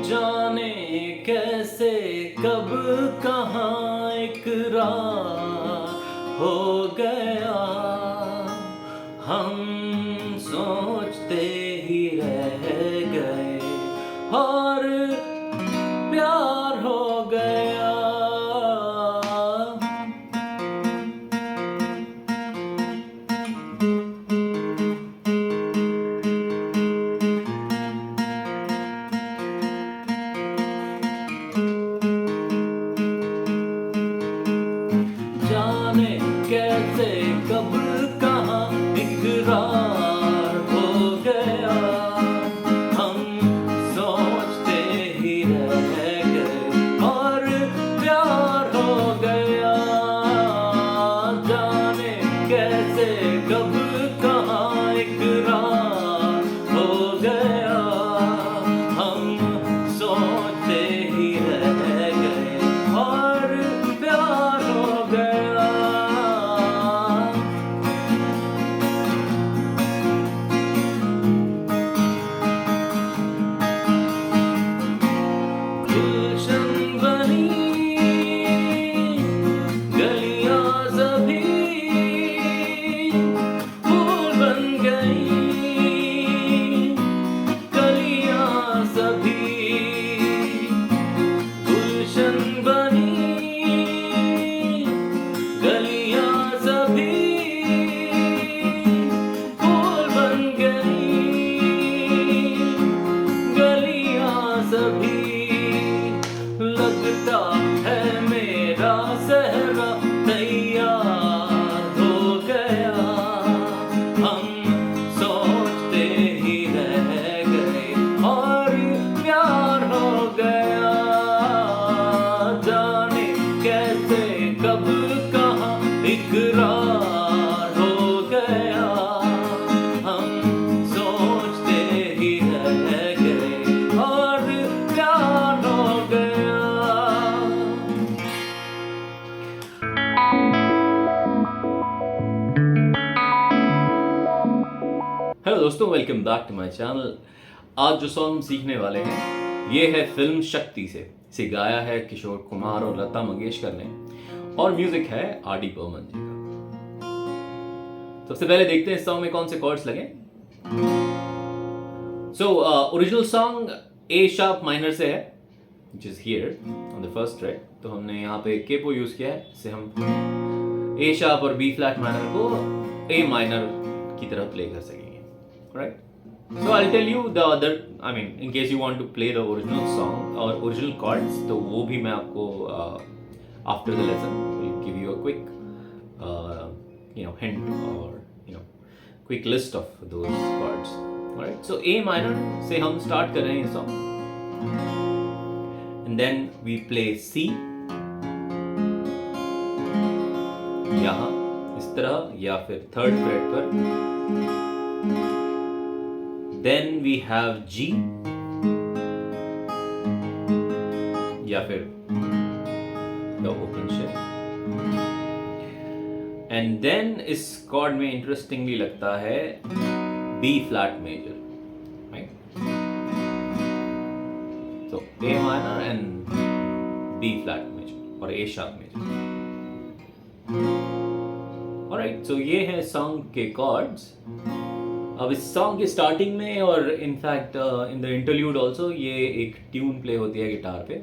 जाने कैसे कब कहाँ इकरार हो गया, हम सोचते ही रह गए और प्यार हो गया। जाने कैसे कब कहाँ इकरार हो गया, हम सोचते ही रह गए और प्यार हो गया। जाने कैसे कब कहाँ इकरार हो गया, हम सोचते ही रह गए और प्यार हो गया। गुलशन बनी गलियां सभी फूल बन गई, गलियां सभी गुलशन बनी, गलियां सभी फूल बन गई, गलियां सभी। लगता है मेरा सहरा तैयार हो गया, हम सोचते ही रह गए और प्यार हो गया। जाने कैसे कब कहाँ इकरार हो गया, हम सोचते ही रह गए और प्यार हो गया। हेलो दोस्तों, welcome back to my channel. आज जो सॉन्ग हम सीखने वाले हैं ये है फिल्म शक्ति से। इसे गाया है किशोर कुमार और लता मंगेशकर ने और म्यूजिक है आर डी बर्मन जी का। सबसे पहले देखते हैं इस सॉन्ग में कौन से कॉर्ड्स लगे। सो ओरिजिनल सॉन्ग ए शार्प माइनर से है, which is here on the first fret। तो हमने यहाँ पे केपो यूज किया है, इससे हम ए शार्प और बी फ्लैट माइनर को ए माइनर की तरह प्ले कर सकेंगे, right? So I'll tell you the other, I mean, in case you want to play the original song or original chords, तो वो भी मैं आपको after the lesson will give you a quick, hint or quick list of those chords, alright? So A minor से हम start कर रहे हैं ये song, and then we play C यहाँ इस तरह या फिर third fret पर। Then we have G या फिर the open shape, and then इस chord में interestingly लगता है B flat major, right? So A minor and B flat major और A sharp major. Alright, so ये है song के chords। अब इस सॉन्ग के स्टार्टिंग में और in fact in the interlude also ये एक ट्यून प्ले होती है गिटार पे।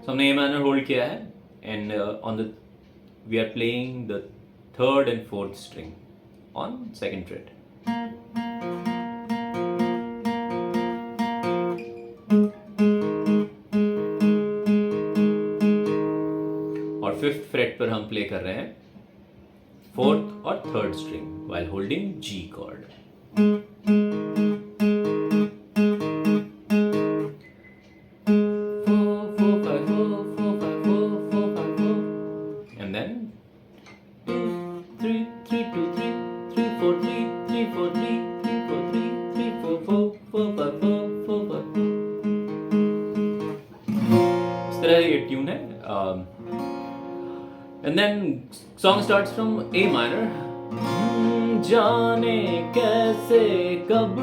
So, हमने ए माइनर होल्ड किया है and on the we are playing the third and fourth string on second fret. और फिफ्थ फ्रेट पर हम प्ले कर रहे हैं फोर्थ और third string while holding G chord. And then 2 3 3 2 3 3 4 3 3 4 3 3 4 3 3 4 4 4 5 4 4 5। इस तरह ये ट्यून है। And then song starts from A minor. जाने कैसे कब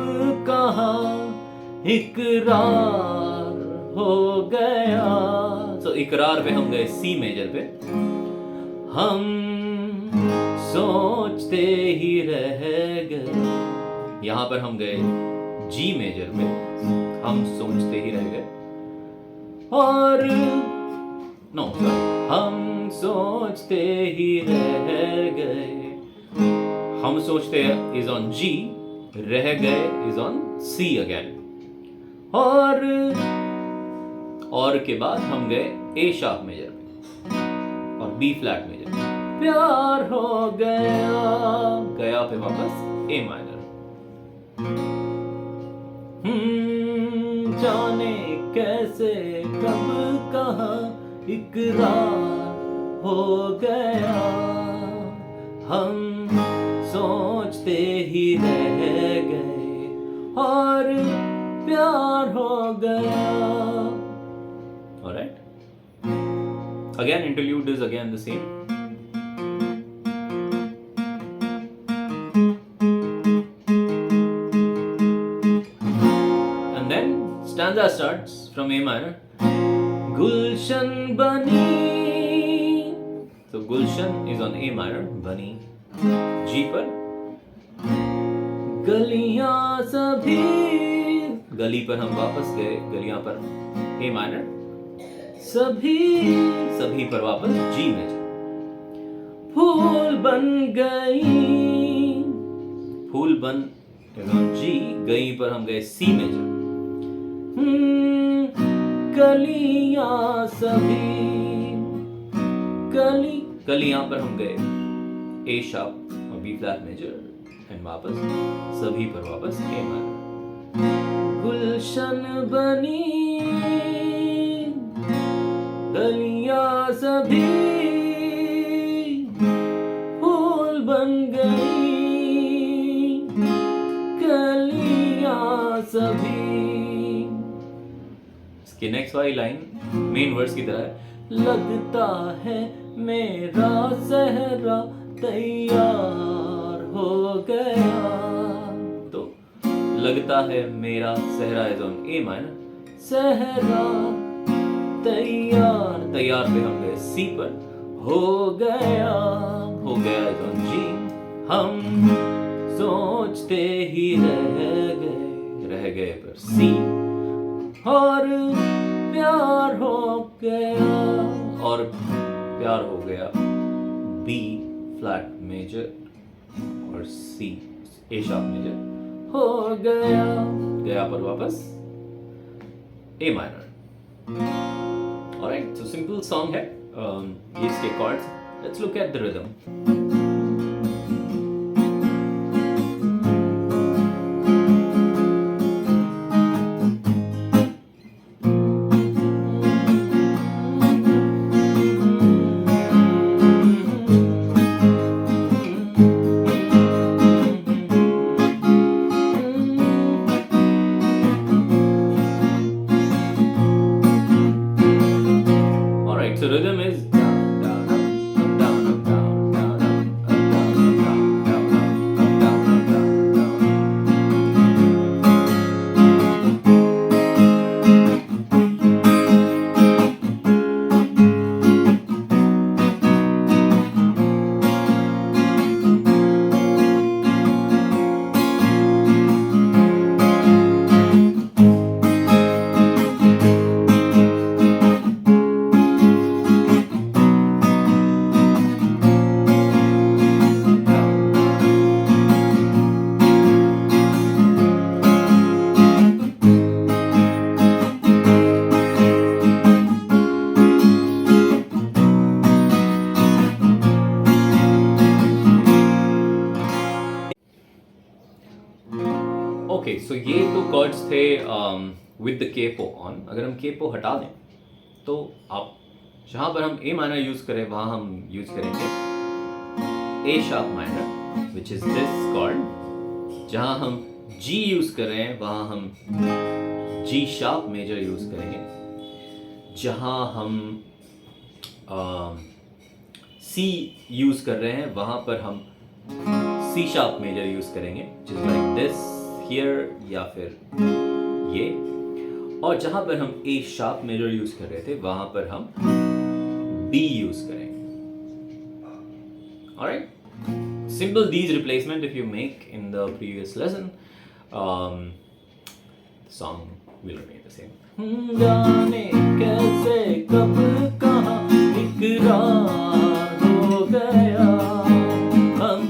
कहाँ इकरार हो गया. So इकरार पे हम गए C मेजर पे. हम सोचते ही रह गए. यहाँ पर हम गए G मेजर पे. हम सोचते ही रह गए. और नो हम सोचते ही रह गए. हम सोचते इज ऑन G, रह गए इज ऑन C अगेन. और के बाद हम गए A शार्प मेजर और B फ्लैट मेजर. प्यार हो गया पे वापस A माइनर. जाने कैसे कब कहाँ इकरार हो गया. हम सोचते ही रह गए और प्यार हो गया. Alright. Again, interlude is again the same. And then stanza starts from A minor. Gulshan bani. So Gulshan is on A minor, bani G पर. गलियां सभी, गली पर हम वापस गए. गलियां पर A माइनर. सभी पर वापस G मेजर. फूल बन गई. फूल बन G. गई पर हम गए C मेजर. गलियां सभी, गलियां पर हम गए A शार्प और B फ्लैट मेजर. एंड वापस सभी पर वापस A माइनर. गुलशन बनी गलियां सभी, फूल बन गई गलियां सभी. इसकी नेक्स्ट वाली लाइन मेन वर्स की तरह है. लगता है मेरा सहरा तैयार हो गया. तो लगता है मेरा सहरा इज ऑन A माइनर. सहरा तैयार पे हम गए C पर. हो गया इज ऑन G. हम सोचते ही रह गए पर C. और प्यार हो गया B फ्लैट मेजर और C A शार्प मेजर. हो गया पर वापस A minor. Alright, so simple song है. ये इसके chords. Let's look at the rhythm. So rhythm is down, down, up, down, up, down, down, up, down, up, down, down, up, okay so ये तो chords थे with the capo on. अगर हम capo हटा दें तो आप जहाँ पर हम ए माइनर यूज करें वहाँ हम यूज करेंगे a sharp minor which is this chord. जहाँ हम जी यूज कर रहे हैं वहाँ हम जी शार्प मेजर यूज करेंगे. जहाँ हम सी यूज कर रहे हैं वहां पर हम सी शार्प मेजर यूज करेंगे, जस्ट लाइक दिस हियर या फिर ये। और जहां पर हम ए शार्प मेजर यूज कर रहे थे वहां पर हम बी यूज करेंगे। Alright, simple these replacement if you make in the previous lesson, the song will remain the same. जाने कैसे कब कहाँ इकरार हो गया, हम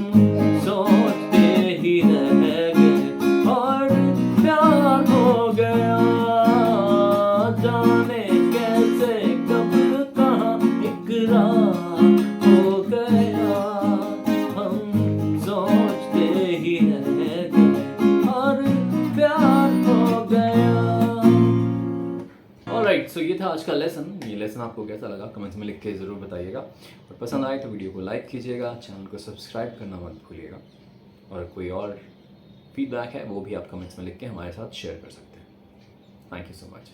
सोचते ही रह गए और प्यार हो गया। जाने कैसे कब कहाँ इकरार हो गया, हम सोचते ही रह गए और प्यार हो गया। ऑलराइट, सो ये था आज का लेसन। ये लेसन आपको कैसा लगा कमेंट्स में लिख के ज़रूर बताइएगा, और पसंद आए तो वीडियो को लाइक कीजिएगा, चैनल को सब्सक्राइब करना मत भूलिएगा, और कोई और फीडबैक है वो भी आप कमेंट्स में लिख के हमारे साथ शेयर कर सकते हैं। Thank you so much.